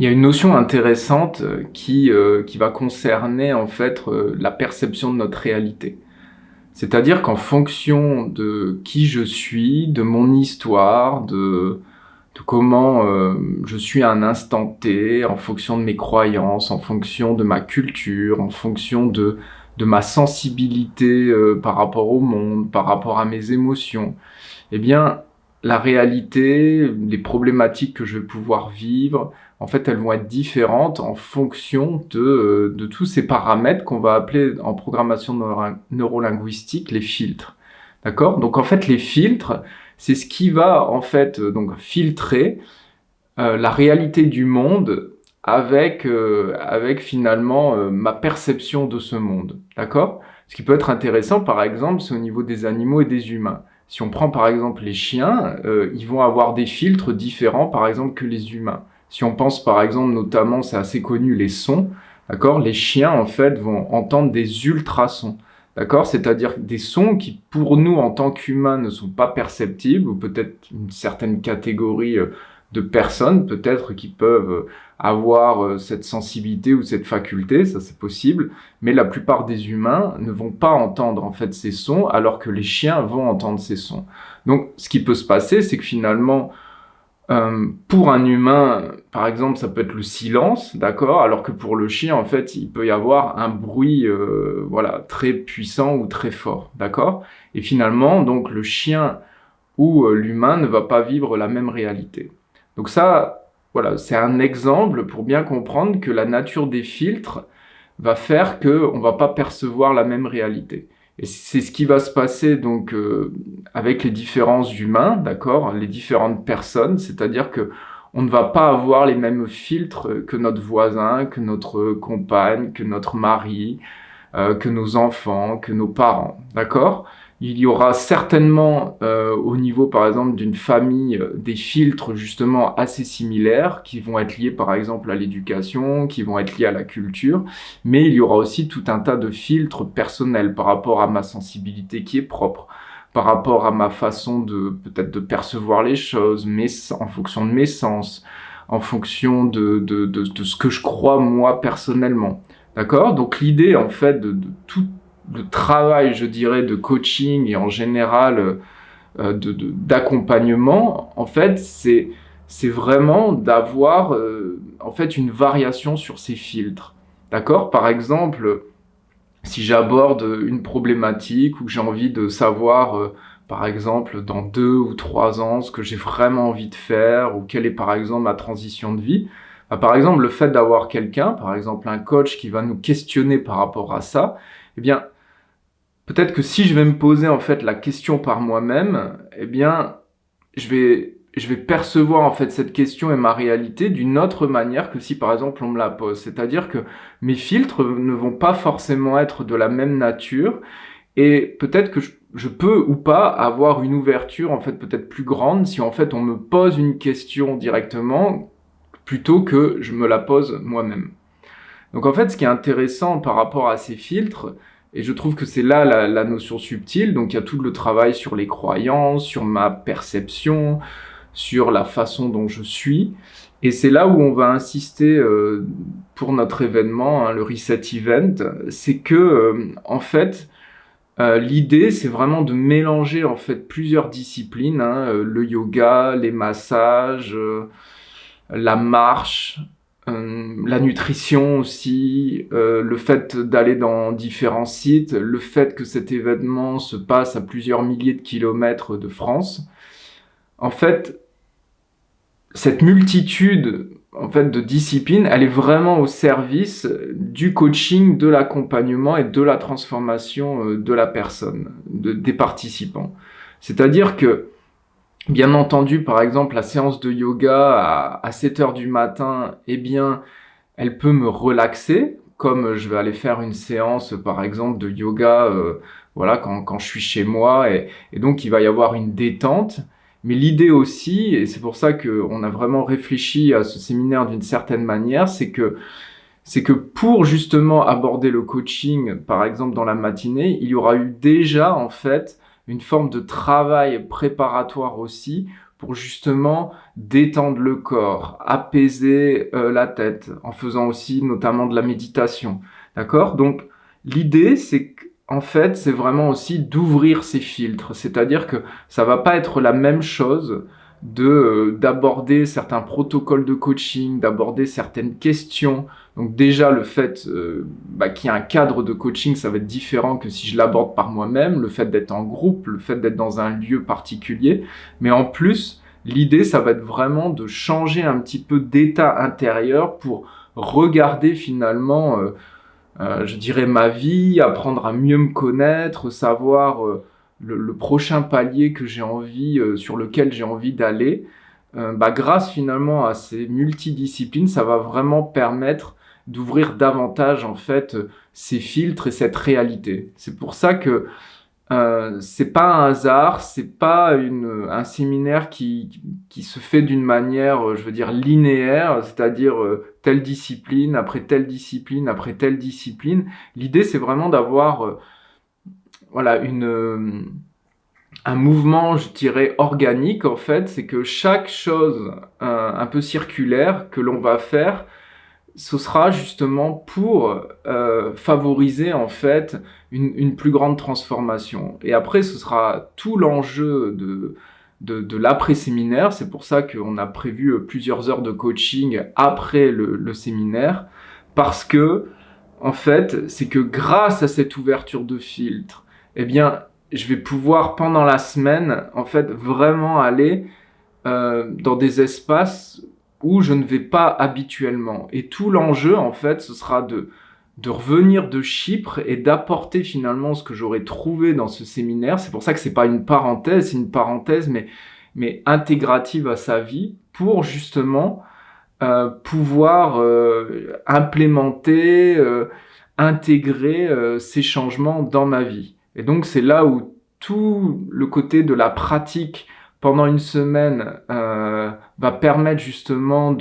Il y a une notion intéressante qui va concerner en fait la perception de notre réalité. C'est-à-dire qu'en fonction de qui je suis, de mon histoire, de comment je suis à un instant T, en fonction de mes croyances, en fonction de ma culture, en fonction de ma sensibilité par rapport au monde, par rapport à mes émotions, eh bien, la réalité, les problématiques que je vais pouvoir vivre, en fait, elles vont être différentes en fonction de tous ces paramètres qu'on va appeler en programmation neurolinguistique les filtres. D'accord? Donc, en fait, les filtres, c'est ce qui va, en fait, donc filtrer la réalité du monde avec finalement ma perception de ce monde. D'accord? Ce qui peut être intéressant, par exemple, c'est au niveau des animaux et des humains. Si on prend par exemple les chiens, ils vont avoir des filtres différents par exemple que les humains. Si on pense par exemple notamment, c'est assez connu, les sons, d'accord? Les chiens en fait vont entendre des ultrasons, d'accord? C'est-à-dire des sons qui pour nous en tant qu'humains ne sont pas perceptibles, ou peut-être une certaine catégorie de personnes peut-être qui peuvent avoir cette sensibilité ou cette faculté, ça c'est possible, mais la plupart des humains ne vont pas entendre en fait ces sons alors que les chiens vont entendre ces sons. Donc ce qui peut se passer, c'est que finalement pour un humain, par exemple, ça peut être le silence, d'accord, alors que pour le chien, en fait, il peut y avoir un bruit, voilà, très puissant ou très fort, d'accord. Et finalement, donc, le chien ou l'humain ne va pas vivre la même réalité. Donc ça, voilà, c'est un exemple pour bien comprendre que la nature des filtres va faire qu'on ne va pas percevoir la même réalité. Et c'est ce qui va se passer donc avec les différents humains, d'accord, les différentes personnes, c'est-à-dire que on ne va pas avoir les mêmes filtres que notre voisin, que notre compagne, que notre mari, que nos enfants, que nos parents, d'accord? Il y aura certainement au niveau par exemple d'une famille des filtres justement assez similaires qui vont être liés par exemple à l'éducation, qui vont être liés à la culture, mais il y aura aussi tout un tas de filtres personnels par rapport à ma sensibilité qui est propre, par rapport à ma façon de peut-être de percevoir les choses, en fonction de mes sens, en fonction de ce que je crois moi personnellement. D'accord? Donc l'idée en fait de tout le travail, je dirais, de coaching et en général d'accompagnement, en fait, c'est vraiment d'avoir en fait une variation sur ces filtres. D'accord? Par exemple, si j'aborde une problématique ou que j'ai envie de savoir, par exemple, dans 2 ou 3 ans, ce que j'ai vraiment envie de faire ou quelle est, par exemple, ma transition de vie, bah, par exemple, le fait d'avoir quelqu'un, par exemple un coach qui va nous questionner par rapport à ça, eh bien, peut-être que si je vais me poser en fait la question par moi-même, eh bien, je vais percevoir en fait cette question et ma réalité d'une autre manière que si par exemple on me la pose. C'est-à-dire que mes filtres ne vont pas forcément être de la même nature et peut-être que je peux ou pas avoir une ouverture en fait peut-être plus grande si en fait on me pose une question directement plutôt que je me la pose moi-même. Donc en fait, ce qui est intéressant par rapport à ces filtres, et je trouve que c'est là la notion subtile, donc il y a tout le travail sur les croyances, sur ma perception, sur la façon dont je suis, et c'est là où on va insister pour notre événement, hein, le Reset Event, c'est que en fait, l'idée c'est vraiment de mélanger en fait plusieurs disciplines, hein, le yoga, les massages, la marche, la nutrition aussi, le fait d'aller dans différents sites, le fait que cet événement se passe à plusieurs milliers de kilomètres de France. En fait, cette multitude en fait, de disciplines, elle est vraiment au service du coaching, de l'accompagnement et de la transformation de la personne, des participants. C'est-à-dire que bien entendu, par exemple, la séance de yoga à 7 heures du matin, eh bien, elle peut me relaxer, comme je vais aller faire une séance, par exemple, de yoga, voilà, quand je suis chez moi, et donc il va y avoir une détente. Mais l'idée aussi, et c'est pour ça qu'on a vraiment réfléchi à ce séminaire d'une certaine manière, c'est que pour justement aborder le coaching, par exemple dans la matinée, il y aura eu déjà en fait une forme de travail préparatoire aussi pour justement détendre le corps, apaiser la tête, en faisant aussi notamment de la méditation. D'accord? Donc, l'idée, c'est qu'en fait, c'est vraiment aussi d'ouvrir ces filtres. C'est-à-dire que ça va pas être la même chose d'aborder certains protocoles de coaching, d'aborder certaines questions. Donc déjà, le fait qu'il y ait un cadre de coaching, ça va être différent que si je l'aborde par moi-même, le fait d'être en groupe, le fait d'être dans un lieu particulier. Mais en plus, l'idée, ça va être vraiment de changer un petit peu d'état intérieur pour regarder finalement, je dirais, ma vie, apprendre à mieux me connaître, savoir le prochain palier que j'ai envie, sur lequel j'ai envie d'aller. Grâce finalement à ces multidisciplines, ça va vraiment permettre d'ouvrir davantage en fait ces filtres et cette réalité. C'est pour ça que c'est pas un hasard, c'est pas un séminaire qui se fait d'une manière, je veux dire, linéaire, c'est-à-dire telle discipline après telle discipline après telle discipline. L'idée, c'est vraiment d'avoir un mouvement, je dirais, organique, en fait. C'est que chaque chose un peu circulaire que l'on va faire, ce sera justement pour favoriser en fait une plus grande transformation. Et après, ce sera tout l'enjeu de l'après-séminaire. C'est pour ça qu'on a prévu plusieurs heures de coaching après le séminaire, parce que, en fait, c'est que grâce à cette ouverture de filtre, eh bien, je vais pouvoir, pendant la semaine, en fait, vraiment aller dans des espaces où je ne vais pas habituellement. Et tout l'enjeu, en fait, ce sera de revenir de Chypre et d'apporter finalement ce que j'aurais trouvé dans ce séminaire. C'est pour ça que c'est pas une parenthèse, c'est une parenthèse, mais intégrative à sa vie, pour justement pouvoir implémenter, intégrer ces changements dans ma vie. Et donc, c'est là où tout le côté de la pratique pendant une semaine va permettre justement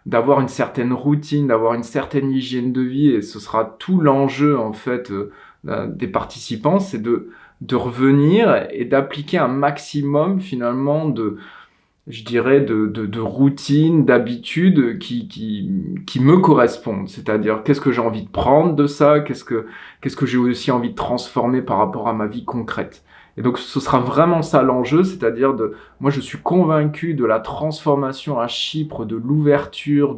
d'avoir une certaine routine, d'avoir une certaine hygiène de vie, et ce sera tout l'enjeu en fait des participants, c'est de revenir et d'appliquer un maximum finalement je dirais de routines, d'habitudes qui me correspondent. C'est-à-dire, qu'est-ce que j'ai envie de prendre de ça, qu'est-ce que j'ai aussi envie de transformer par rapport à ma vie concrète. Et donc, ce sera vraiment ça l'enjeu, c'est-à-dire moi, je suis convaincu de la transformation à Chypre, de l'ouverture,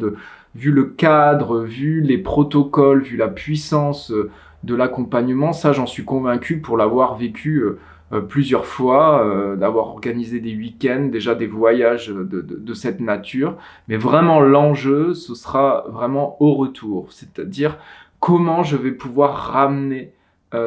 vu le cadre, vu les protocoles, vu la puissance de l'accompagnement. Ça, j'en suis convaincu pour l'avoir vécu plusieurs fois, d'avoir organisé des week-ends, déjà des voyages de cette nature. Mais vraiment, l'enjeu, ce sera vraiment au retour, c'est-à-dire comment je vais pouvoir ramener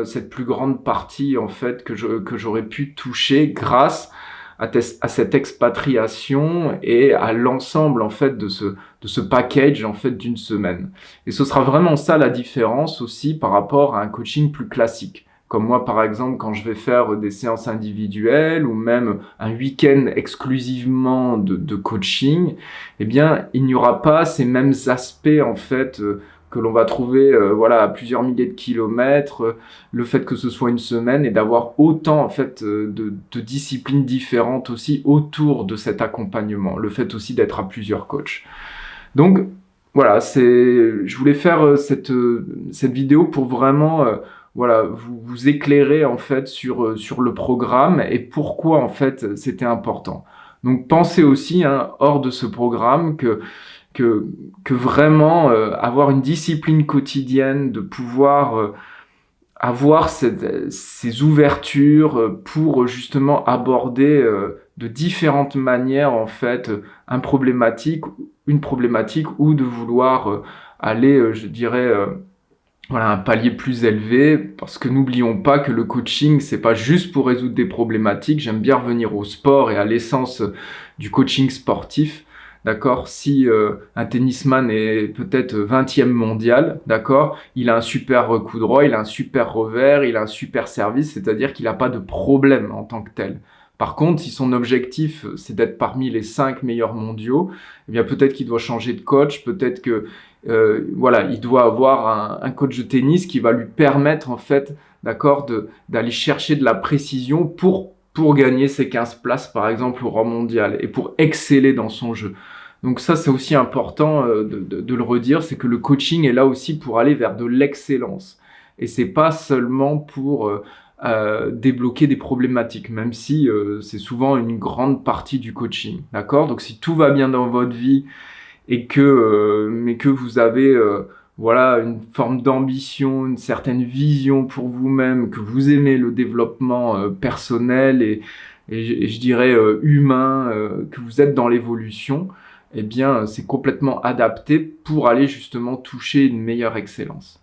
cette plus grande partie en fait que j'aurais pu toucher grâce à cette expatriation et à l'ensemble en fait de ce package en fait d'une semaine. Et ce sera vraiment ça la différence aussi par rapport à un coaching plus classique. Comme moi, par exemple, quand je vais faire des séances individuelles ou même un week-end exclusivement de coaching, eh bien, il n'y aura pas ces mêmes aspects en fait que l'on va trouver à plusieurs milliers de kilomètres, le fait que ce soit une semaine et d'avoir autant en fait de disciplines différentes aussi autour de cet accompagnement, le fait aussi d'être à plusieurs coachs. Donc voilà, je voulais faire cette vidéo pour vraiment vous éclairer en fait sur le programme et pourquoi en fait c'était important. Donc pensez aussi hors de ce programme que vraiment avoir une discipline quotidienne, de pouvoir avoir ces ouvertures pour justement aborder de différentes manières en fait une problématique ou de vouloir aller, je dirais, un palier plus élevé, parce que n'oublions pas que le coaching, c'est pas juste pour résoudre des problématiques. J'aime bien revenir au sport et à l'essence du coaching sportif. D'accord, si un tennisman est peut-être 20e mondial, d'accord, il a un super coup droit, il a un super revers, il a un super service, c'est-à-dire qu'il n'a pas de problème en tant que tel. Par contre, si son objectif c'est d'être parmi les 5 meilleurs mondiaux, eh bien peut-être qu'il doit changer de coach, peut-être que il doit avoir un coach de tennis qui va lui permettre en fait, d'accord, d'aller chercher de la précision pour pour gagner ses 15 places, par exemple, au rang mondial, et pour exceller dans son jeu. Donc ça, c'est aussi important de le redire, c'est que le coaching est là aussi pour aller vers de l'excellence. Et c'est pas seulement pour débloquer des problématiques, même si c'est souvent une grande partie du coaching, d'accord? Donc si tout va bien dans votre vie mais que vous avez voilà une forme d'ambition, une certaine vision pour vous-même, que vous aimez le développement personnel et je dirais humain, que vous êtes dans l'évolution, eh bien c'est complètement adapté pour aller justement toucher une meilleure excellence.